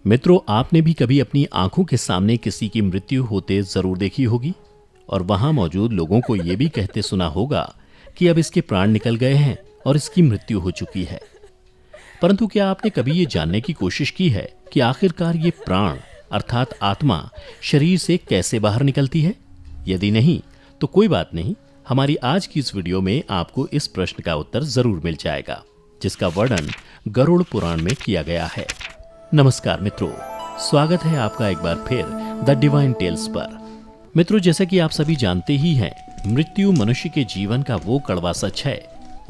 मित्रों, आपने भी कभी अपनी आंखों के सामने किसी की मृत्यु होते जरूर देखी होगी और वहां मौजूद लोगों को यह भी कहते सुना होगा कि अब इसके प्राण निकल गए हैं और इसकी मृत्यु हो चुकी है। परंतु क्या आपने कभी ये जानने की कोशिश की है कि आखिरकार ये प्राण अर्थात आत्मा शरीर से कैसे बाहर निकलती है? यदि नहीं तो कोई बात नहीं, हमारी आज की इस वीडियो में आपको इस प्रश्न का उत्तर जरूर मिल जाएगा, जिसका वर्णन गरुड़ पुराण में किया गया है। नमस्कार मित्रों, स्वागत है आपका एक बार फिर द डिवाइन टेल्स पर। मित्रों, जैसा कि आप सभी जानते ही हैं, मृत्यु मनुष्य के जीवन का वो कड़वा सच है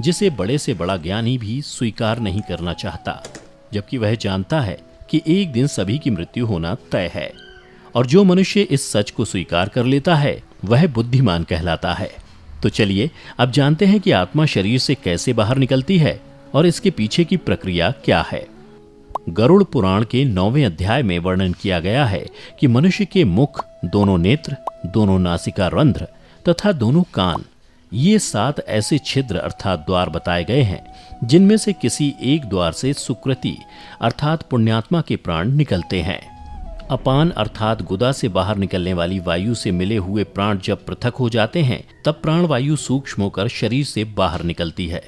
जिसे बड़े से बड़ा ज्ञानी भी स्वीकार नहीं करना चाहता, जबकि वह जानता है कि एक दिन सभी की मृत्यु होना तय है। और जो मनुष्य इस सच को स्वीकार कर लेता है वह बुद्धिमान कहलाता है। तो चलिए अब जानते हैं कि आत्मा शरीर से कैसे बाहर निकलती है और इसके पीछे की प्रक्रिया क्या है। गरुड़ पुराण के 9वें अध्याय में वर्णन किया गया है कि मनुष्य के मुख, दोनों नेत्र, दोनों नासिका रंध्र तथा दोनों कान, ये 7 ऐसे छिद्र अर्थात द्वार बताए गए हैं जिनमें से किसी एक द्वार से सुकृति अर्थात पुण्यात्मा के प्राण निकलते हैं। अपान अर्थात गुदा से बाहर निकलने वाली वायु से मिले हुए प्राण जब पृथक हो जाते हैं तब प्राण वायु सूक्ष्म होकर शरीर से बाहर निकलती है।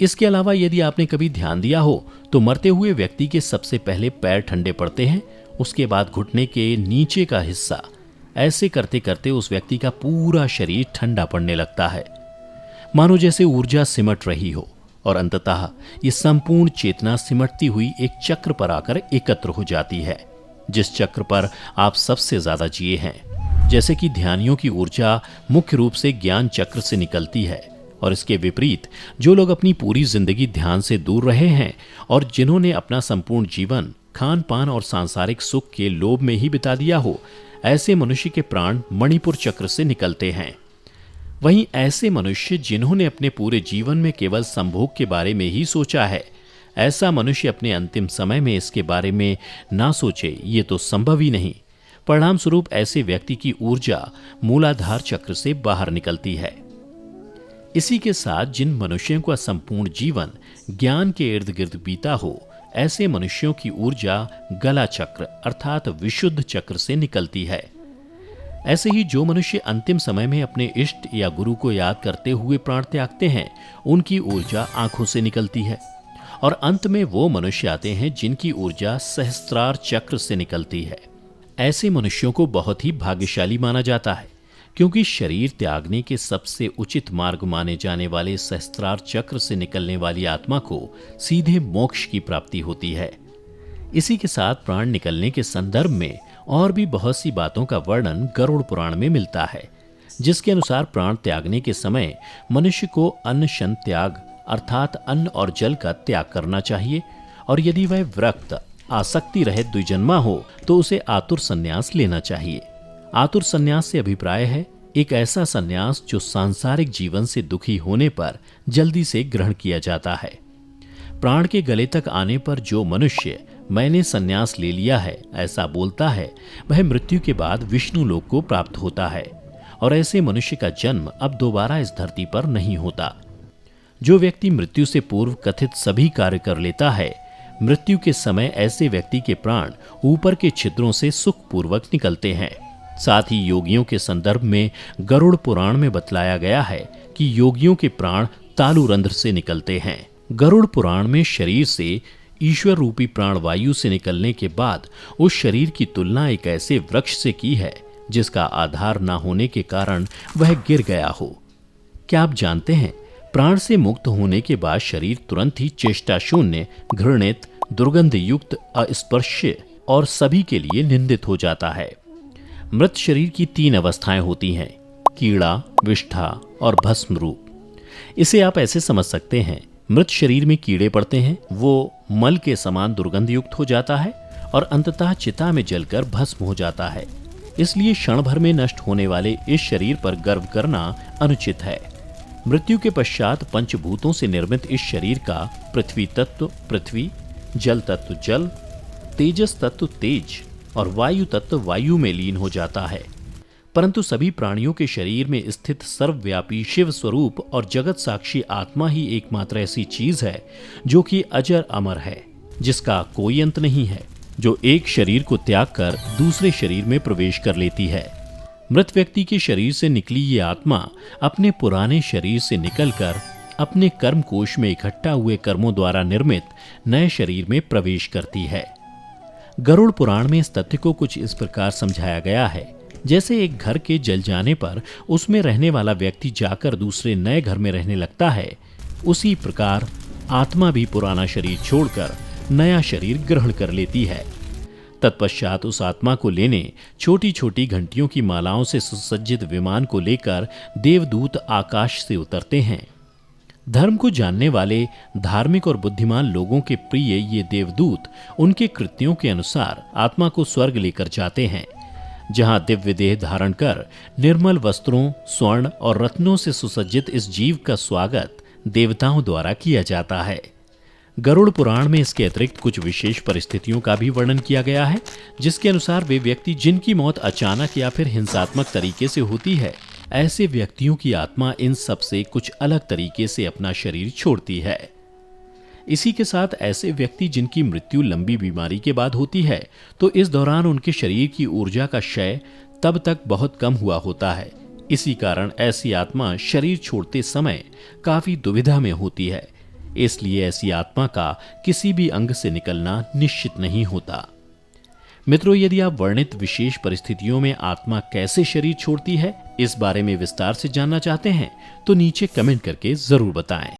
इसके अलावा यदि आपने कभी ध्यान दिया हो तो मरते हुए व्यक्ति के सबसे पहले पैर ठंडे पड़ते हैं, उसके बाद घुटने के नीचे का हिस्सा। ऐसे करते करते उस व्यक्ति का पूरा शरीर ठंडा पड़ने लगता है, मानो जैसे ऊर्जा सिमट रही हो, और अंततः ये संपूर्ण चेतना सिमटती हुई एक चक्र पर आकर एकत्र हो जाती है, जिस चक्र पर आप सबसे ज्यादा जिए हैं। जैसे कि ध्यानियों की ऊर्जा मुख्य रूप से ज्ञान चक्र से निकलती है, और इसके विपरीत जो लोग अपनी पूरी जिंदगी ध्यान से दूर रहे हैं और जिन्होंने अपना संपूर्ण जीवन खान पान और सांसारिक सुख के लोभ में ही बिता दिया हो, ऐसे मनुष्य के प्राण मणिपुर चक्र से निकलते हैं। वहीं ऐसे मनुष्य जिन्होंने अपने पूरे जीवन में केवल संभोग के बारे में ही सोचा है, ऐसा मनुष्य अपने अंतिम समय में इसके बारे में ना सोचे, ये तो संभव ही नहीं। परिणाम स्वरूप ऐसे व्यक्ति की ऊर्जा मूलाधार चक्र से बाहर निकलती है। इसी के साथ जिन मनुष्यों का संपूर्ण जीवन ज्ञान के इर्द गिर्द बीता हो, ऐसे मनुष्यों की ऊर्जा गला चक्र अर्थात विशुद्ध चक्र से निकलती है। ऐसे ही जो मनुष्य अंतिम समय में अपने इष्ट या गुरु को याद करते हुए प्राण त्यागते हैं, उनकी ऊर्जा आंखों से निकलती है। और अंत में वो मनुष्य आते हैं जिनकी ऊर्जा सहस्त्रार चक्र से निकलती है। ऐसे मनुष्यों को बहुत ही भाग्यशाली माना जाता है, क्योंकि शरीर त्यागने के सबसे उचित मार्ग माने जाने वाले सहस्त्रार चक्र से निकलने वाली आत्मा को सीधे मोक्ष की प्राप्ति होती है। इसी के साथ प्राण निकलने के संदर्भ में और भी बहुत सी बातों का वर्णन गरुड़ पुराण में मिलता है, जिसके अनुसार प्राण त्यागने के समय मनुष्य को अन्न शन त्याग अर्थात अन्न और जल का त्याग करना चाहिए, और यदि वह विरक्त आसक्ति रहित द्विजन्मा हो तो उसे आतुर संन्यास लेना चाहिए। आतुर संन्यास से अभिप्राय है एक ऐसा संन्यास जो सांसारिक जीवन से दुखी होने पर जल्दी से ग्रहण किया जाता है। प्राण के गले तक आने पर जो मनुष्य मैंने संन्यास ले लिया है ऐसा बोलता है, वह मृत्यु के बाद विष्णु लोक को प्राप्त होता है, और ऐसे मनुष्य का जन्म अब दोबारा इस धरती पर नहीं होता। जो व्यक्ति मृत्यु से पूर्व कथित सभी कार्य कर लेता है, मृत्यु के समय ऐसे व्यक्ति के प्राण ऊपर के छिद्रों से सुखपूर्वक निकलते हैं। साथ ही योगियों के संदर्भ में गरुड़ पुराण में बतलाया गया है कि योगियों के प्राण तालु रंध्र से निकलते हैं। गरुड़ पुराण में शरीर से ईश्वर रूपी प्राण वायु से निकलने के बाद उस शरीर की तुलना एक ऐसे वृक्ष से की है जिसका आधार न होने के कारण वह गिर गया हो। क्या आप जानते हैं, प्राण से मुक्त होने के बाद शरीर तुरंत ही चेष्टा शून्य, घृणित, दुर्गंध युक्त, अस्पर्श्य और सभी के लिए निंदित हो जाता है। मृत शरीर की 3 अवस्थाएं होती हैं, कीड़ा, विष्ठा और भस्म रूप। इसे आप ऐसे समझ सकते हैं, मृत शरीर में कीड़े पड़ते हैं, वो मल के समान दुर्गंध युक्त हो जाता है और अंततः चिता में जलकर भस्म हो जाता है। इसलिए क्षण भर में नष्ट होने वाले इस शरीर पर गर्व करना अनुचित है। मृत्यु के पश्चात पंचभूतों से निर्मित इस शरीर का पृथ्वी तत्व पृथ्वी, जल तत्व जल, तेजस तत्व तेज और वायु तत्व वायु में लीन हो जाता है। परंतु सभी प्राणियों के शरीर में स्थित सर्वव्यापी शिव स्वरूप और जगत साक्षी आत्मा ही एकमात्र ऐसी चीज है जो कि अजर अमर है, जिसका कोई अंत नहीं है। जो एक शरीर को त्याग कर दूसरे शरीर में प्रवेश कर लेती है। मृत व्यक्ति के शरीर से निकली ये आत्मा अपने पुराने शरीर से निकलकर अपने कर्म कोश में इकट्ठा हुए कर्मों द्वारा निर्मित नए शरीर में प्रवेश करती है। गरुड़ पुराण में इस तथ्य को कुछ इस प्रकार समझाया गया है, जैसे एक घर के जल जाने पर उसमें रहने वाला व्यक्ति जाकर दूसरे नए घर में रहने लगता है, उसी प्रकार आत्मा भी पुराना शरीर छोड़कर नया शरीर ग्रहण कर लेती है। तत्पश्चात उस आत्मा को लेने छोटी छोटी घंटियों की मालाओं से सुसज्जित विमान को लेकर देवदूत आकाश से उतरते हैं। धर्म को जानने वाले धार्मिक और बुद्धिमान लोगों के प्रिय ये देवदूत उनके कृत्यों के अनुसार आत्मा को स्वर्ग लेकर जाते हैं, जहां दिव्य देह धारण कर निर्मल वस्त्रों, स्वर्ण और रत्नों से सुसज्जित इस जीव का स्वागत देवताओं द्वारा किया जाता है। गरुड़ पुराण में इसके अतिरिक्त कुछ विशेष परिस्थितियों का भी वर्णन किया गया है, जिसके अनुसार वे व्यक्ति जिनकी मौत अचानक या फिर हिंसात्मक तरीके से होती है, ऐसे व्यक्तियों की आत्मा इन सब से कुछ अलग तरीके से अपना शरीर छोड़ती है। इसी के साथ ऐसे व्यक्ति जिनकी मृत्यु लंबी बीमारी के बाद होती है, तो इस दौरान उनके शरीर की ऊर्जा का क्षय तब तक बहुत कम हुआ होता है। इसी कारण ऐसी आत्मा शरीर छोड़ते समय काफी दुविधा में होती है। इसलिए ऐसी आत्मा का किसी भी अंग से निकलना निश्चित नहीं होता। मित्रों, यदि आप वर्णित विशेष परिस्थितियों में आत्मा कैसे शरीर छोड़ती है, इस बारे में विस्तार से जानना चाहते हैं तो नीचे कमेंट करके जरूर बताएं।